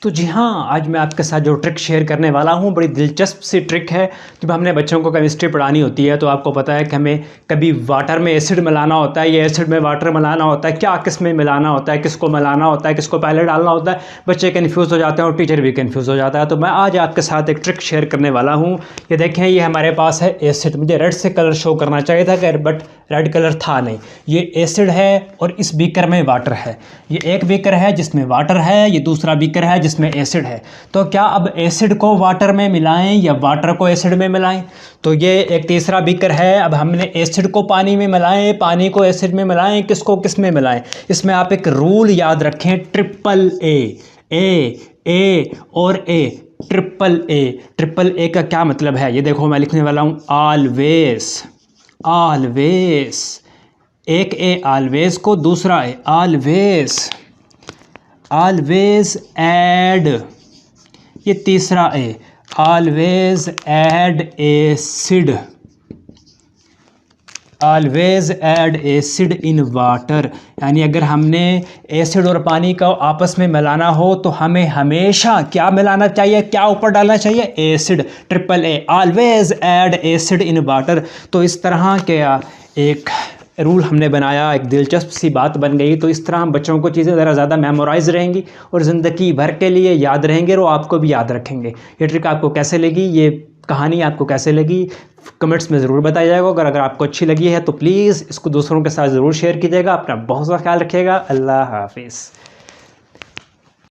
तो जी हाँ, आज मैं आपके साथ जो ट्रिक शेयर करने वाला हूँ बड़ी दिलचस्प सी ट्रिक है। जब हमने बच्चों को केमिस्ट्री पढ़ानी होती है तो आपको पता है कि हमें कभी वाटर में एसिड मिलाना होता है या एसिड में वाटर मिलाना होता है, क्या किस में मिलाना होता है, किसको मिलाना होता है, किसको पहले डालना होता है। बच्चे कन्फ्यूज़ हो जाते हैं और टीचर भी कन्फ्यूज़ हो जाता है। तो मैं आज आपके साथ एक ट्रिक शेयर करने वाला हूँ। ये देखें, ये हमारे पास है एसिड। मुझे रेड से कलर शो करना चाहिए था बट रेड कलर था नहीं। ये एसिड है और इस बीकर में वाटर है। ये एक बीकर है जिसमें वाटर है, ये दूसरा बीकर है जिसमें एसिड है। तो क्या अब एसिड को वाटर में मिलाएं या वाटर को एसिड में मिलाएं? तो ये एक तीसरा बीकर है। अब हमने एसिड को पानी में मिलाएं, पानी को एसिड में मिलाएं, किसको किस में मिलाएं? इसमें आप एक रूल याद रखें, ट्रिपल ए और ए। ट्रिपल ए का क्या मतलब है ये देखो, मैं लिखने वाला हूँ ऑलवेज। एक ए ऑलवेज को, दूसरा ए ऑलवेज ऐड, ये तीसरा A always add acid in water. यानी अगर हमने एसिड और पानी का आपस में मिलाना हो तो हमें हमेशा क्या मिलाना चाहिए, क्या ऊपर डालना चाहिए? Acid. Triple A, always add acid in water. तो इस तरह के एक रूल हमने बनाया, एक दिलचस्प सी बात बन गई। तो इस तरह हम बच्चों को चीज़ें ज़रा ज़्यादा मेमोराइज रहेंगी और ज़िंदगी भर के लिए याद रहेंगे और आपको भी याद रखेंगे। ये ट्रिक आपको कैसे लगी, ये कहानी आपको कैसे लगी, कमेंट्स में ज़रूर बताइएगा। अगर आपको अच्छी लगी है तो प्लीज़ इसको दूसरों के साथ ज़रूर शेयर कीजिएगा। अपना बहुत सा ख्याल रखिएगा। अल्लाह हाफिज़।